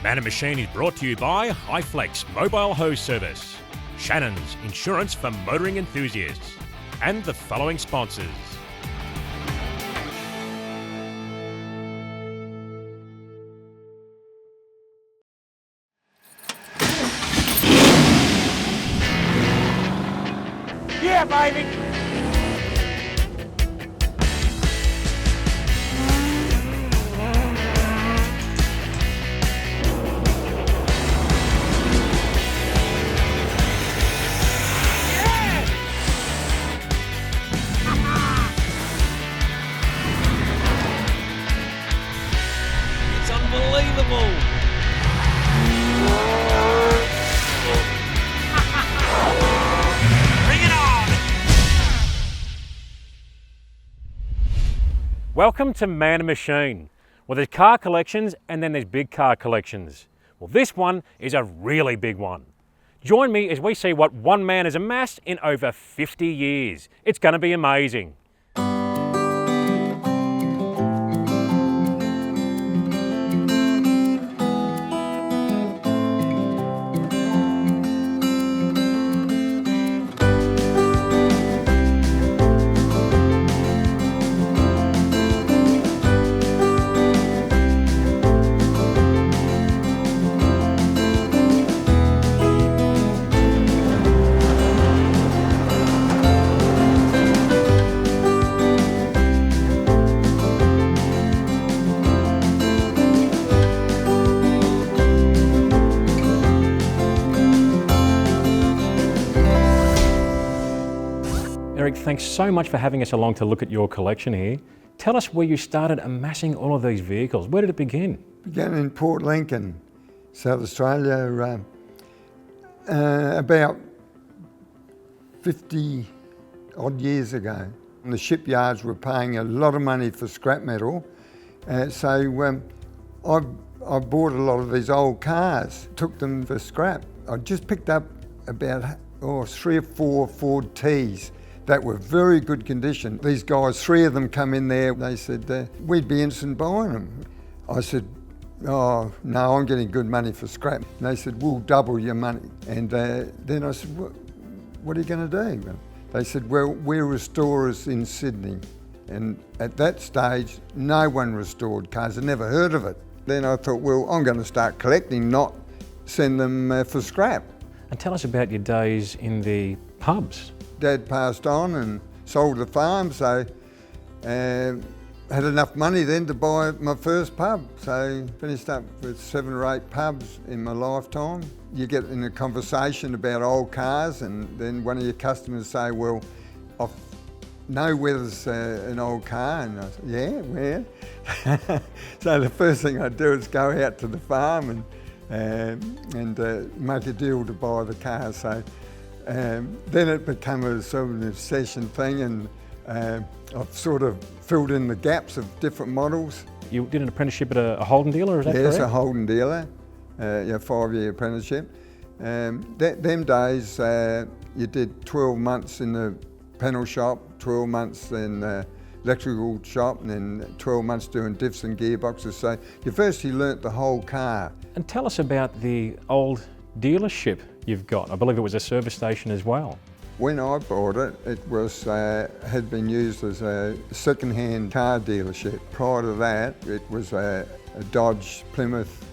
Man and Machine is brought to you by Highflex Mobile Hose Service, Shannons Insurance for Motoring Enthusiasts, and the following sponsors. Yeah, baby! It's unbelievable. Bring it on. Welcome to Man and Machine. Well, there's car collections and then there's big car collections. Well, this one is a really big one. Join me as we see what one man has amassed in over 50 years. It's going to be amazing. Eric, thanks so much for having us along to look at your collection here. Tell us where you started amassing all of these vehicles. Where did it begin? Began in Port Lincoln, South Australia, about 50 odd years ago. The shipyards were paying a lot of money for scrap metal, so I bought a lot of these old cars, took them for scrap. I just picked up about 3 or 4 Ford T's that were very good condition. These guys, 3 of them come in there, they said, we'd be interested in buying them. I said, oh, no, I'm getting good money for scrap. And they said, we'll double your money. And then I said, what are you going to do? They said, well, we're restorers in Sydney. And at that stage, no one restored cars. I never heard of it. Then I thought, well, I'm going to start collecting, not send them for scrap. And tell us about your days in the pubs. Dad passed on and sold the farm, so had enough money then to buy my first pub. So finished up with 7 or 8 pubs in my lifetime. You get in a conversation about old cars, and then one of your customers say, well, I know where there's an old car, and I said, yeah, where? So the first thing I do is go out to the farm and make a deal to buy the car. So then it became a sort of an obsession thing, and I've sort of filled in the gaps of different models. You did an apprenticeship at a Holden dealer, is that correct? Yes, a Holden dealer, 5-year apprenticeship. Them days, you did 12 months in the panel shop, 12 months in the electrical shop, and then 12 months doing diffs and gearboxes. So you firstly learnt the whole car. And tell us about the old dealership you've got. I believe it was a service station as well. When I bought it, it was had been used as a second-hand car dealership. Prior to that, it was a Dodge Plymouth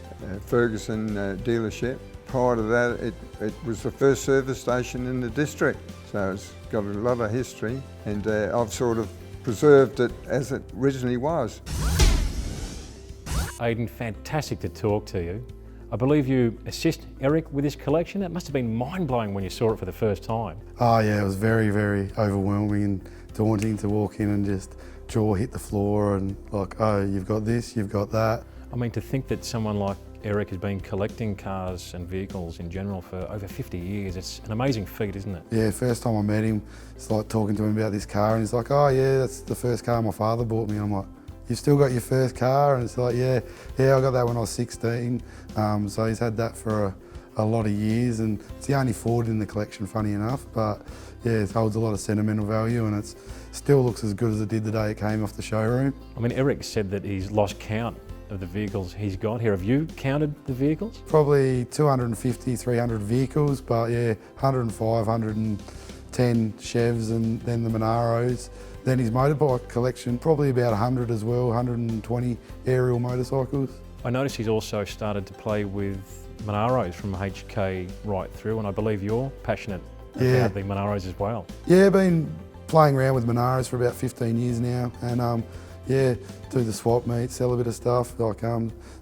Ferguson dealership. Prior to that, it was the first service station in the district. So it's got a lot of history, and I've sort of preserved it as it originally was. Aidan, fantastic to talk to you. I believe you assist Eric with his collection. It must have been mind-blowing when you saw it for the first time. Oh yeah, it was very, very overwhelming and daunting to walk in and just jaw hit the floor and like, oh, you've got this, you've got that. I mean, to think that someone like Eric has been collecting cars and vehicles in general for over 50 years, it's an amazing feat, isn't it? Yeah, first time I met him, it's like talking to him about this car and he's like, oh yeah, that's the first car my father bought me. I'm like, you still got your first car? And it's like, yeah, I got that when I was 16. So he's had that for a lot of years, and it's the only Ford in the collection, funny enough, but yeah, it holds a lot of sentimental value, and it still looks as good as it did the day it came off the showroom. I mean, Eric said that he's lost count of the vehicles he's got here. Have you counted the vehicles? Probably 250, 300 vehicles, but yeah, 105, 110 Chevs and then the Monaros. Then his motorbike collection, probably about 100 as well, 120 aerial motorcycles. I noticed he's also started to play with Monaros from HK right through, and I believe you're passionate about the Monaros as well. Yeah, been playing around with Monaros for about 15 years now, and yeah, do the swap meet, sell a bit of stuff like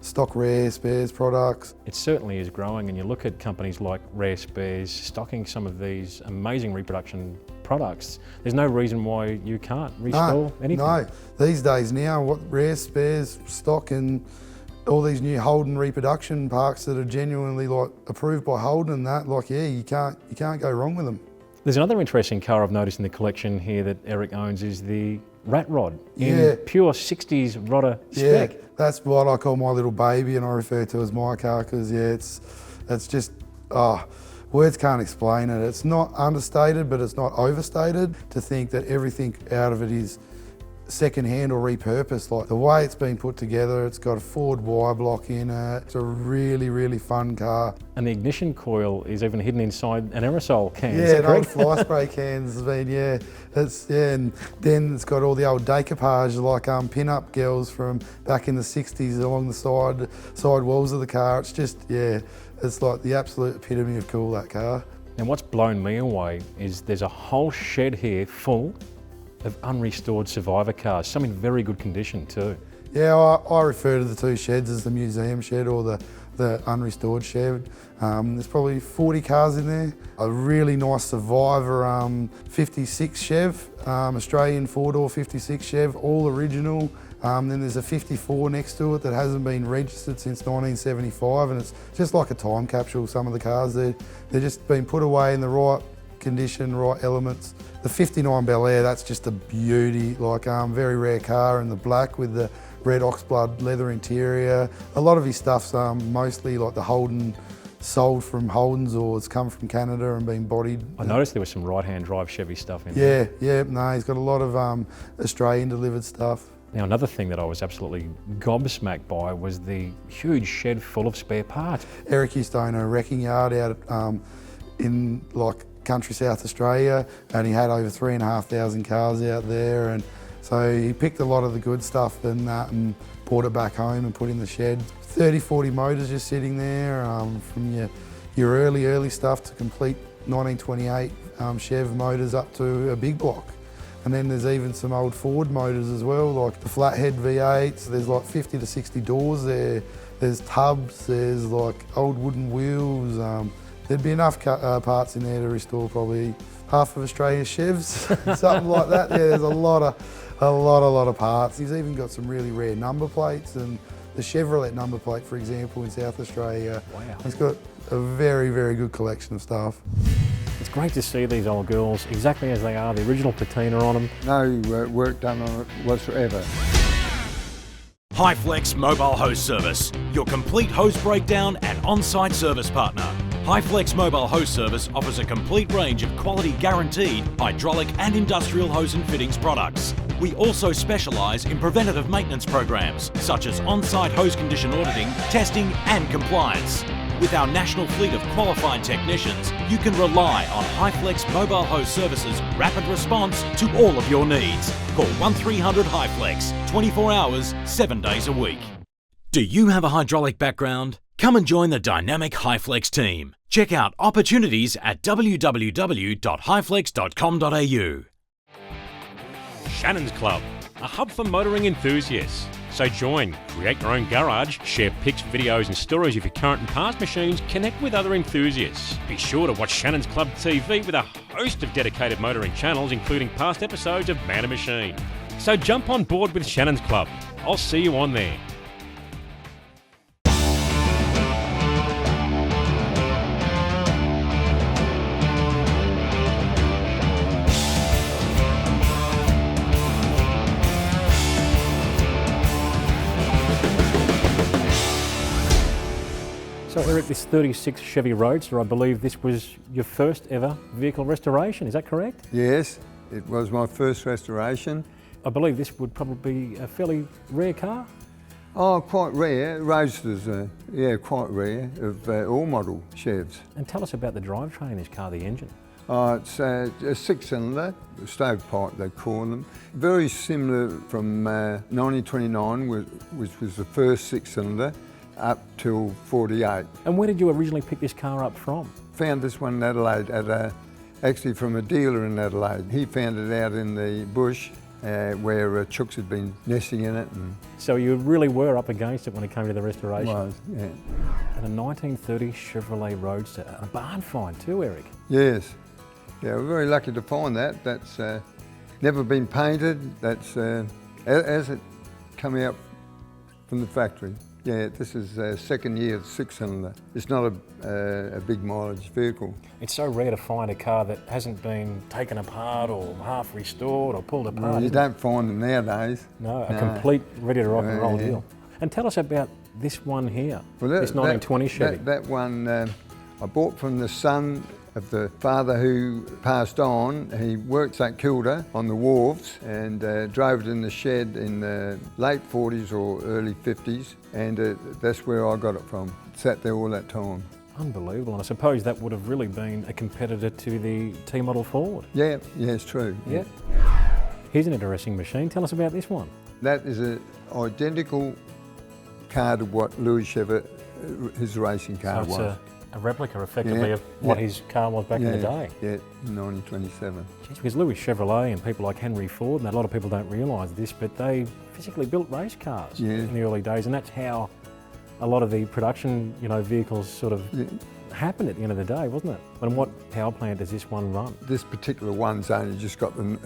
stock rare spares products. It certainly is growing, and you look at companies like Rare Spares stocking some of these amazing reproduction products. There's no reason why you can't restore anything. No, these days now, what Rare Spares stock and all these new Holden reproduction parks that are genuinely like approved by Holden and that, like yeah, you can't go wrong with them. There's another interesting car I've noticed in the collection here that Eric owns is the Rat Rod in pure 60s Rodder spec. Yeah, that's what I call my little baby, and I refer to as my car because yeah, it's just words can't explain it. It's not understated, but it's not overstated to think that everything out of it is second-hand or repurposed. Like the way it's been put together, it's got a Ford wire block in it. It's a really, really fun car. And the ignition coil is even hidden inside an aerosol can. Yeah, an old fly spray cans has been, and then it's got all the old decoupage like pin-up girls from back in the 60s along the side walls of the car. It's just, yeah, it's like the absolute epitome of cool, that car. And what's blown me away is there's a whole shed here full of unrestored survivor cars, some in very good condition too. Yeah, I refer to the two sheds as the museum shed or the unrestored shed. There's probably 40 cars in there. A really nice survivor 56 Chev, Australian four-door 56 Chev, all original. Then there's a 54 next to it that hasn't been registered since 1975, and it's just like a time capsule, some of the cars. They're just been put away in the right condition, right elements. The 59 Bel Air, that's just a beauty, like very rare car in the black with the red oxblood leather interior. A lot of his stuff's mostly like the Holden, sold from Holden's or it's come from Canada and been bodied. I noticed there was some right-hand drive Chevy stuff in there. Yeah, no, he's got a lot of Australian delivered stuff. Now another thing that I was absolutely gobsmacked by was the huge shed full of spare parts. Eric used to own a wrecking yard out in like country South Australia, and he had over 3,500 cars out there, and so he picked a lot of the good stuff and brought it back home and put in the shed. 30, 40 motors just sitting there, from your early stuff to complete 1928 Chev motors up to a big block. And then there's even some old Ford motors as well, like the flathead V8s. There's like 50 to 60 doors there. There's tubs, there's like old wooden wheels. There'd be enough parts in there to restore probably half of Australia's Chevs, something like that. Yeah, there's a lot of parts. He's even got some really rare number plates, and the Chevrolet number plate, for example, in South Australia. Wow. He's got a very, very good collection of stuff. It's great to see these old girls exactly as they are, the original patina on them. No work done on it whatsoever. Highflex Mobile Hose Service, your complete hose breakdown and on-site service partner. Highflex Mobile Hose Service offers a complete range of quality guaranteed hydraulic and industrial hose and fittings products. We also specialise in preventative maintenance programs such as on-site hose condition auditing, testing and compliance. With our national fleet of qualified technicians, you can rely on Highflex Mobile Hose Service's rapid response to all of your needs. Call 1300 Highflex, 24 hours, 7 days a week. Do you have a hydraulic background? Come and join the dynamic Highflex team. Check out opportunities at www.highflex.com.au. Shannons Club, a hub for motoring enthusiasts. So join, create your own garage, share pics, videos and stories of your current and past machines, connect with other enthusiasts. Be sure to watch Shannons Club TV with a host of dedicated motoring channels, including past episodes of Man and Machine. So jump on board with Shannons Club. I'll see you on there. So Eric, this 36 Chevy Roadster, I believe this was your first ever vehicle restoration, is that correct? Yes, it was my first restoration. I believe this would probably be a fairly rare car? Oh, quite rare. Roadsters are, yeah, quite rare of all model Chevs. And tell us about the drivetrain in this car, the engine. Oh, it's a 6-cylinder, stovepipe they call them. Very similar from 1929, which was the first 6-cylinder, up till 48. And where did you originally pick this car up from? Found this one in Adelaide, actually from a dealer in Adelaide. He found it out in the bush where chooks had been nesting in it. And So you really were up against it when it came to the restoration. was, yeah. And a 1930 Chevrolet Roadster, a barn find too, Eric. Yes. Yeah, we're very lucky to find that. That's never been painted. That's as it come out from the factory. Yeah, this is second year 6-cylinder. It's not a big mileage vehicle. It's so rare to find a car that hasn't been taken apart or half restored or pulled apart. Well, you don't find them nowadays. No, a complete ready to rock and roll Yeah. deal. And tell us about this one here, Well, this 1920 Chevy. That one I bought from the son of the father who passed on. He worked at Kilda on the wharves and drove it in the shed in the late 40s or early 50s, and that's where I got it from. Sat there all that time. Unbelievable, and I suppose that would have really been a competitor to the T-model Ford. Yeah, it's true. Yeah. Here's an interesting machine. Tell us about this one. That is an identical car to what Louis Chevette, his racing car So it's was. a replica, effectively, Yeah, of what yeah. his car was back in the day. Yeah, 1927. Jeez, because Louis Chevrolet and people like Henry Ford, and a lot of people don't realise this, but they physically built race cars in the early days, and that's how a lot of the production, vehicles sort of happened at the end of the day, wasn't it? And what power plant does this one run? This particular one's only just got them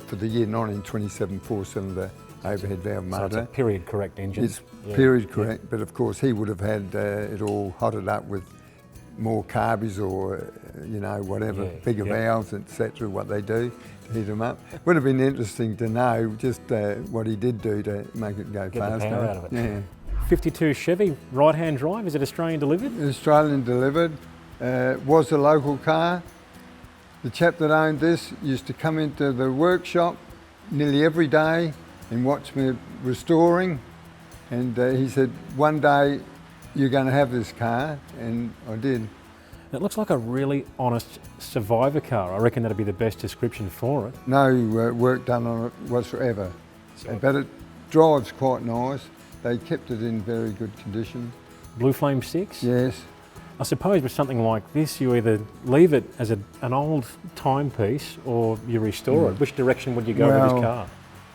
for the year 1927 4-cylinder overhead valve So it's a motor. period correct engine. It's period correct, but of course he would have had it all hotted up with more carbies or, whatever, bigger valves, etc., what they do to heat them up. Would have been interesting to know just what he did do to make it go Get faster. the power out of it. Yeah. 52 Chevy, right-hand drive, is it Australian delivered? Australian delivered, was a local car. The chap that owned this used to come into the workshop nearly every day and watch me restoring, and he said, one day you're going to have this car, and I did. It looks like a really honest survivor car. I reckon that'd be the best description for it. No work done on it whatsoever, but it drives quite nice. They kept it in very good condition. Blue Flame 6? Yes. I suppose with something like this, you either leave it as an old timepiece or you restore it. Which direction would you go with this car?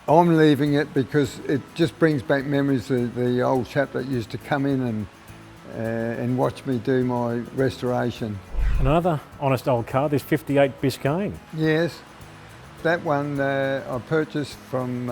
I'm leaving it because it just brings back memories of the old chap that used to come in and watch me do my restoration. Another honest old car, this 58 Biscayne. Yes, that one I purchased from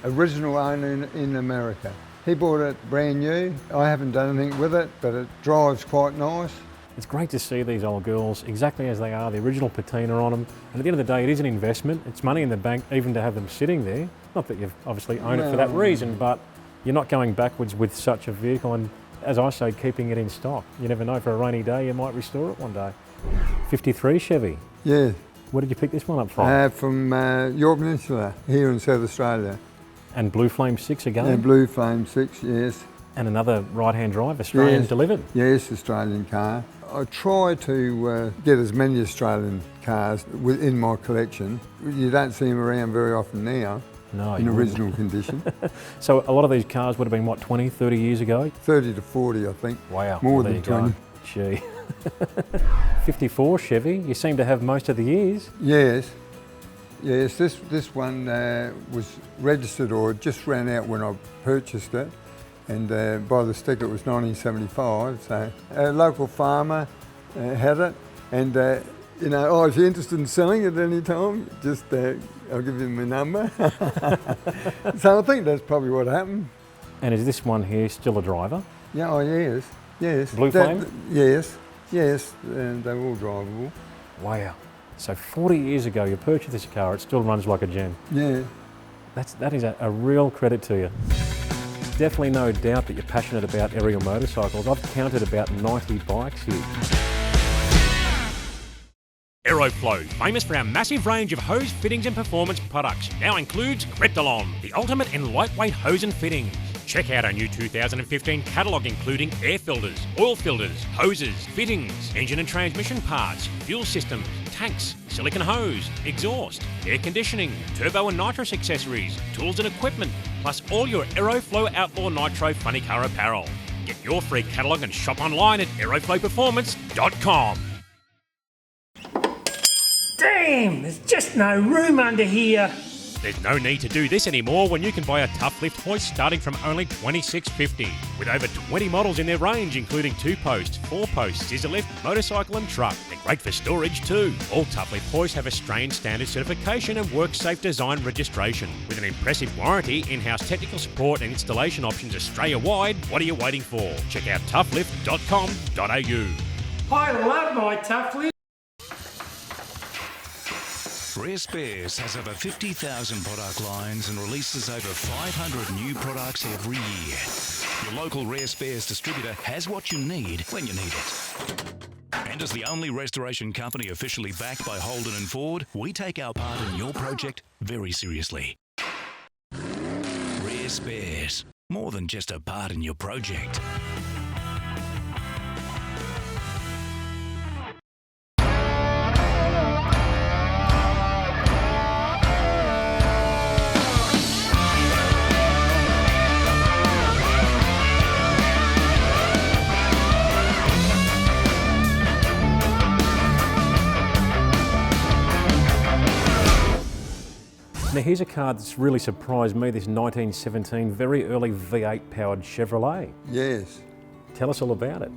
original owner in America. He bought it brand new. I haven't done anything with it, but it drives quite nice. It's great to see these old girls exactly as they are, the original patina on them. And at the end of the day, it is an investment. It's money in the bank even to have them sitting there. Not that you've obviously owned it for that reason, but you're not going backwards with such a vehicle. And as I say, keeping it in stock. You never know, for a rainy day, you might restore it one day. 53 Chevy. Yeah. Where did you pick this one up from? From York Peninsula, here in South Australia. And Blue Flame 6 again? Yeah, Blue Flame 6, yes. And another right-hand drive, Australian delivered? Yes, Australian car. I try to get as many Australian cars within my collection. You don't see them around very often now. No, in original condition. So a lot of these cars would have been, what, 20, 30 years ago? 30 to 40, I think. Wow. More well, than 20. Gee. 54 Chevy, you seem to have most of the years. Yes. Yes, this one was registered or just ran out when I purchased it. And by the sticker it was 1975, so a local farmer had it. And if you're interested in selling it at any time, just I'll give you my number. So I think that's probably what happened. And is this one here still a driver? Yeah, yes. Blue Flame? Yes, and they're all drivable. Wow. So 40 years ago you purchased this car, it still runs like a gem. Yeah. That is a real credit to you. Definitely no doubt that you're passionate about aerial motorcycles. I've counted about 90 bikes here. Aeroflow, famous for our massive range of hose, fittings and performance products, now includes Kryptolon, the ultimate in lightweight hose and fittings. Check out our new 2015 catalogue including air filters, oil filters, hoses, fittings, engine and transmission parts, fuel systems, tanks, silicone hose, exhaust, air conditioning, turbo and nitrous accessories, tools and equipment, plus all your Aeroflow Outlaw Nitro funny car apparel. Get your free catalogue and shop online at aeroflowperformance.com. Damn, there's just no room under here. There's no need to do this anymore when you can buy a tough lift hoist starting from only $26.50. With over 20 models in their range, including 2-post, 4-post, scissor lift, motorcycle and truck. They're great for storage too. All tough lift hoists have Australian standard certification and WorkSafe design registration. With an impressive warranty, in-house technical support and installation options Australia-wide, what are you waiting for? Check out toughlift.com.au. I love my tough lift. Rare Spares has over 50,000 product lines and releases over 500 new products every year. Your local Rare Spares distributor has what you need when you need it. And as the only restoration company officially backed by Holden and Ford, we take our part in your project very seriously. Rare Spares, more than just a part in your project. Now here's a car that's really surprised me, this 1917 very early V8 powered Chevrolet. Yes. Tell us all about it.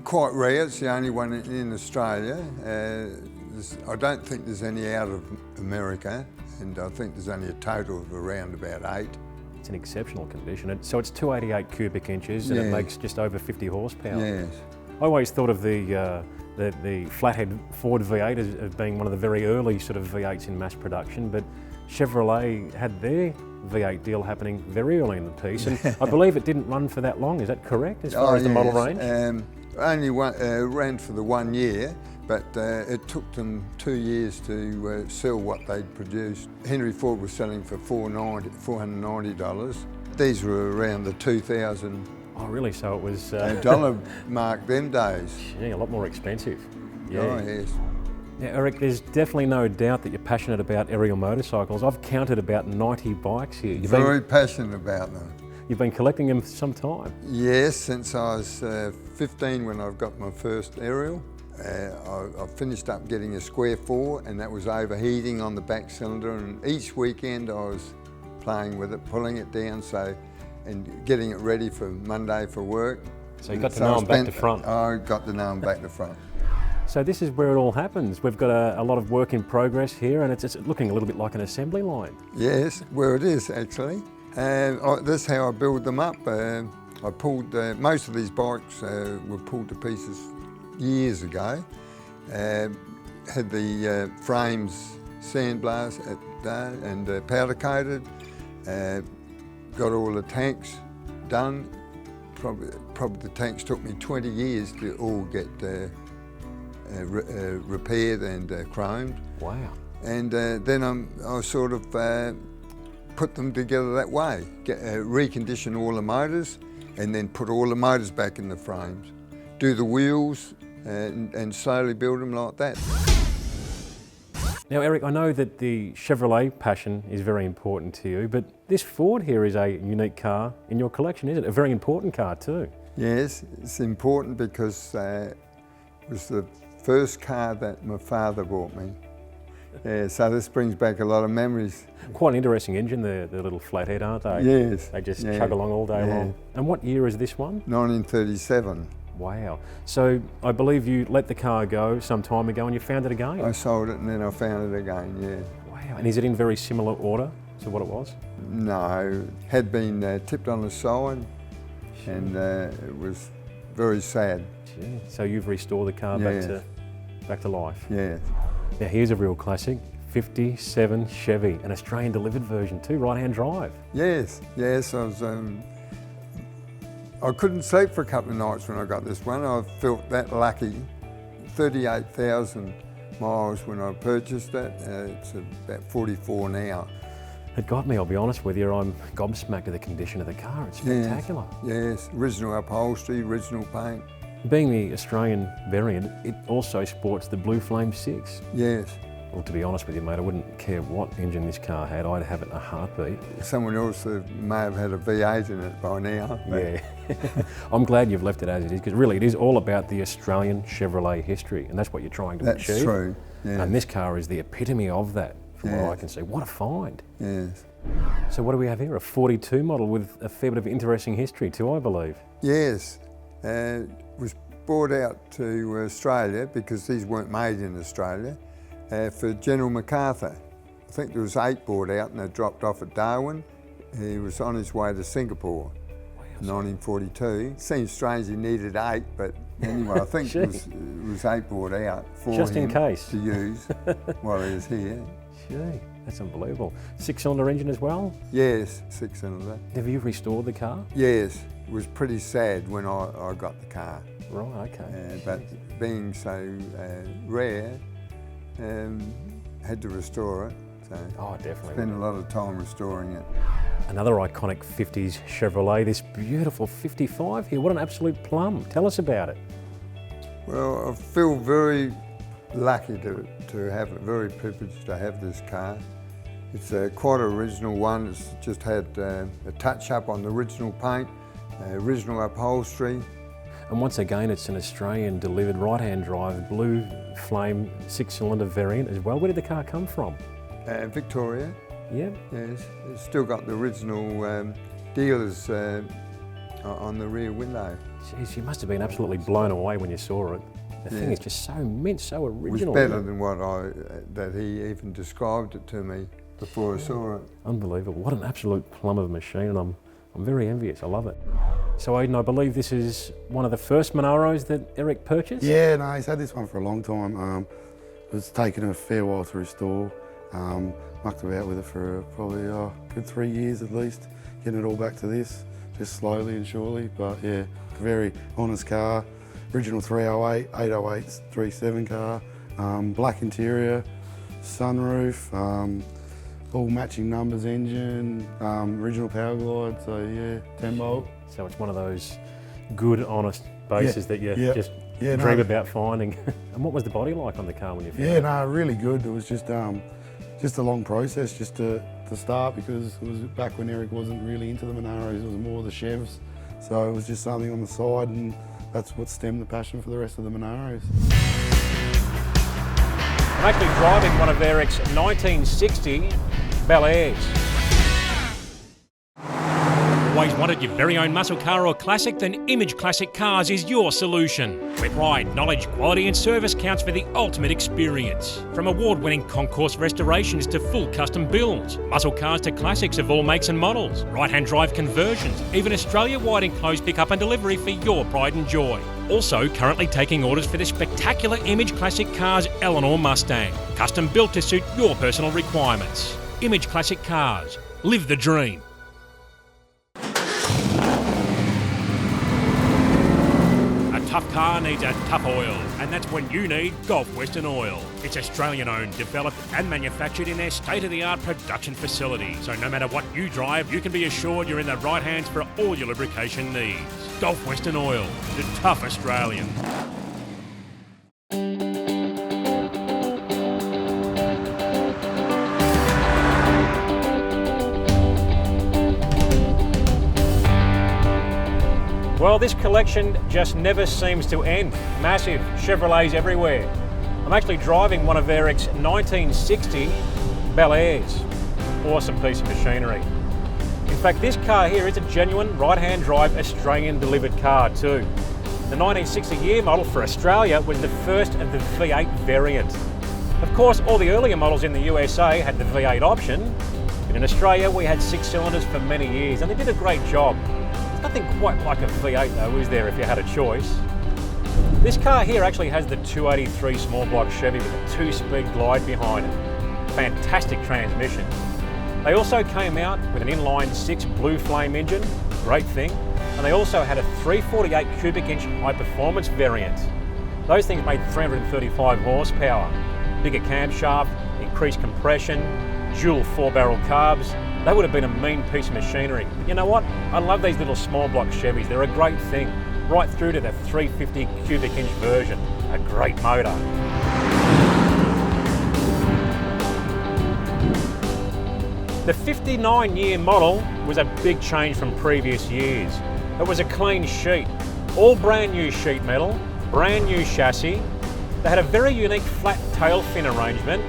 Quite rare, it's the only one in Australia. I don't think there's any out of America, and I think there's only a total of around about 8. It's in exceptional condition. So it's 288 cubic inches and it makes just over 50 horsepower. Yes. I always thought of the flathead Ford V8 as being one of the very early sort of V8s in mass production, but Chevrolet had their V8 deal happening very early in the piece, and I believe it didn't run for that long. Is that correct, as far as the model range? Only ran for the 1 year, but it took them 2 years to sell what they'd produced. Henry Ford was selling for $490. These were around the 2000. Oh really, so it was... dollar mark them days. Yeah, a lot more expensive. Yeah. Oh yes. Now Eric, there's definitely no doubt that you're passionate about aerial motorcycles. I've counted about 90 bikes here. Very passionate about them. You've been collecting them for some time? Yes, since I was 15 when I got my first aerial. I finished up getting a square 4 and that was overheating on the back cylinder, and each weekend I was playing with it, pulling it down and getting it ready for Monday for work. So you got to know them back to front? I got to know them back to front. So this is where it all happens. We've got a lot of work in progress here, and it's looking a little bit like an assembly line. Yes, well it is actually. This is how I build them up. I pulled, most of these bikes were pulled to pieces years ago. Had the frames sandblasted and powder coated. Got all the tanks done. Probably the tanks took me 20 years to all get repaired and chromed. Wow. And then I sort of put them together that way. Recondition all the motors and then put all the motors back in the frames. Do the wheels and slowly build them like that. Now Eric, I know that the Chevrolet passion is very important to you, but this Ford here is a unique car in your collection, isn't it? A very important car too. Yes, it's important because it was the first car that my father bought me. Yeah, so this brings back a lot of memories. Quite an interesting engine, the little flathead, aren't they? Yes. They just chug along all day long. And what year is this one? 1937. Wow. So I believe you let the car go some time ago and you found it again? I sold it and then I found it again, yeah. Wow. And is it in very similar order to what it was? No, had been tipped on the side and it was very sad. Gee. So you've restored the car back to life? Yeah. Now here's a real classic, 57 Chevy, an Australian delivered version too, right-hand drive. Yes, yes, I couldn't sleep for a couple of nights when I got this one. I felt that lucky. 38,000 miles when I purchased it. It's about 44 now. It got me, I'll be honest with you. I'm gobsmacked at the condition of the car. It's spectacular. Yes, original upholstery, original paint. Being the Australian variant, it also sports the Blue Flame 6. Yes. Well, to be honest with you, mate, I wouldn't care what engine this car had. I'd have it in a heartbeat. Someone else may have had a V8 in it by now. Yeah. I'm glad you've left it as it is, because really it is all about the Australian Chevrolet history, and that's what you're trying to achieve. That's true, yes. And this car is the epitome of that, from what I Yes. can see. What a find. Yes. So what do we have here? A 42 model with a fair bit of interesting history too, I believe. Yes. It was brought out to Australia because these weren't made in Australia for General MacArthur. I think there was 8 brought out and they dropped off at Darwin. He was on his way to Singapore in 1942. Seems strange he needed 8, but anyway, I think it was 8 brought out for Just in him case. to use while he was here. Gee, that's unbelievable. 6-cylinder engine as well? Yes, 6-cylinder. Have you restored the car? Yes, it was pretty sad when I got the car. Right, okay. But being so rare, had to restore it. So Oh, definitely. spent a lot of time restoring it. Another iconic 50s Chevrolet, this beautiful 55 here. What an absolute plum. Tell us about it. Well, I feel very lucky to have it, very privileged to have this car. It's quite an original one. It's just had a touch-up on the original paint, original upholstery. And once again, it's an Australian delivered right-hand drive Blue Flame 6-cylinder variant as well. Where did the car come from? Victoria, Yeah. yes. It's still got the original dealers on the rear window. Jeez, you must have been absolutely blown away when you saw it. The thing is just so mint, so It was original. better than what that he even described it to me before I saw it. Unbelievable. What an absolute plum of a machine, and I'm very envious. I love it. So Aidan, I believe this is one of the first Monaros that Eric purchased? Yeah, no, he's had this one for a long time. It was taken a fair while to restore. Mucked about with it for probably a good 3 years at least, getting it all back to this, just slowly and surely. But yeah, very honest car. Original 308, 808, 37 car, black interior, sunroof, all matching numbers engine, original power glide, so yeah, 10 bolt. So it's one of those good, honest bases that you just Yeah, dream no. about finding. And what was the body like on the car when you found Yeah, it? no, really good. It was just a long process just to start, because it was back when Eric wasn't really into the Monaros, it was more the Chevs. So it was just something on the side, and that's what stemmed the passion for the rest of the Monaros. I'm actually driving one of Eric's 1960 Bel Airs. Always wanted your very own muscle car or classic? Then Image Classic Cars is your solution. Where pride, knowledge, quality and service counts for the ultimate experience. From award-winning concourse restorations to full custom builds, muscle cars to classics of all makes and models, right-hand drive conversions, even Australia-wide enclosed pickup and delivery for your pride and joy. Also currently taking orders for the spectacular Image Classic Cars Eleanor Mustang, custom built to suit your personal requirements. Image Classic Cars. Live the dream. A tough car needs a tough oil, and that's when you need Gulf Western Oil. It's Australian-owned, developed and manufactured in their state-of-the-art production facility. So no matter what you drive, you can be assured you're in the right hands for all your lubrication needs. Gulf Western Oil, the tough Australian. Well, this collection just never seems to end. Massive Chevrolets everywhere. I'm actually driving one of Eric's 1960 Bel Airs. Awesome piece of machinery. In fact, this car here is a genuine right-hand drive Australian delivered car too. The 1960 year model for Australia was the first of the V8 variant. Of course, all the earlier models in the USA had the V8 option, but in Australia we had 6 cylinders for many years, and they did a great job. Nothing quite like a V8 though, is there, if you had a choice? This car here actually has the 283 small block Chevy with a 2-speed glide behind it. Fantastic transmission. They also came out with an inline 6 Blue Flame engine, great thing, and they also had a 348 cubic inch high performance variant. Those things made 335 horsepower, bigger camshaft, increased compression, dual 4-barrel carbs, they would have been a mean piece of machinery. But you know what? I love these little small block Chevys. They're a great thing. Right through to the 350 cubic inch version. A great motor. The 59-year model was a big change from previous years. It was a clean sheet, all brand new sheet metal, brand new chassis. They had a very unique flat tail fin arrangement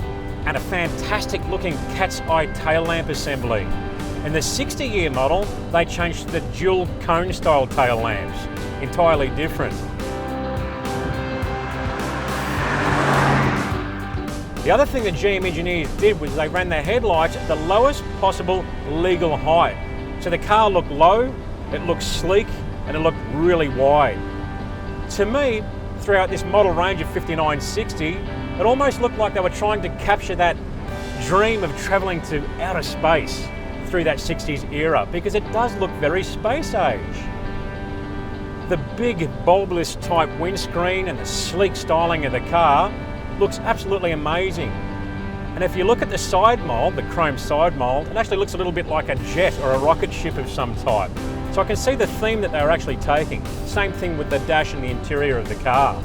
and a fantastic looking cat's eye tail lamp assembly. In the 60-year model, they changed to the dual cone style tail lamps, entirely different. The other thing that GM engineers did was they ran their headlights at the lowest possible legal height. So the car looked low, it looked sleek, and it looked really wide. To me, throughout this model range of 5960, it almost looked like they were trying to capture that dream of travelling to outer space through that 60s era, because it does look very space age. The big bulbous type windscreen and the sleek styling of the car looks absolutely amazing. And if you look at the side mould, the chrome side mould, it actually looks a little bit like a jet or a rocket ship of some type. So I can see the theme that they were actually taking. Same thing with the dash and the interior of the car.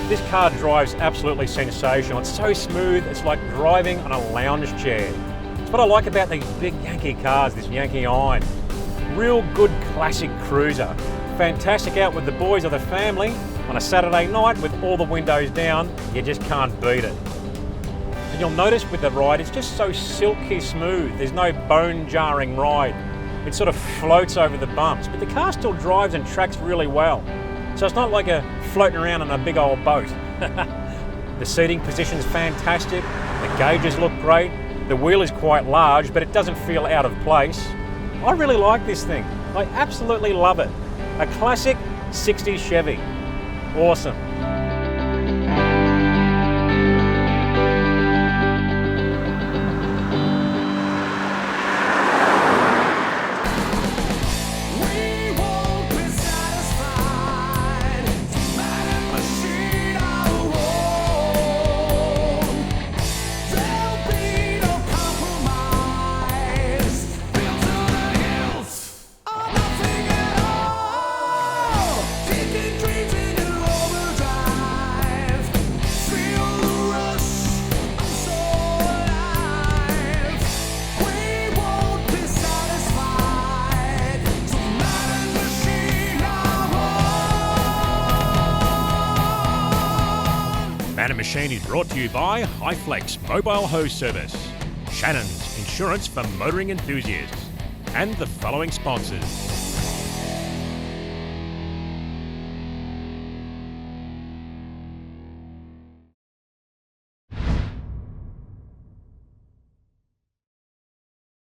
This car drives absolutely sensational. It's so smooth, it's like driving on a lounge chair. It's what I like about these big Yankee cars, this Yankee Iron. Real good classic cruiser. Fantastic out with the boys or the family on a Saturday night with all the windows down. You just can't beat it. And you'll notice with the ride, it's just so silky smooth. There's no bone-jarring ride. It sort of floats over the bumps, but the car still drives and tracks really well. So it's not like a floating around on a big old boat. The seating position's fantastic. The gauges look great. The wheel is quite large, but it doesn't feel out of place. I really like this thing. I absolutely love it. A classic 60s Chevy. Awesome. Man and Machine is brought to you by Highflex Mobile Hose Service, Shannons Insurance for motoring enthusiasts, and the following sponsors.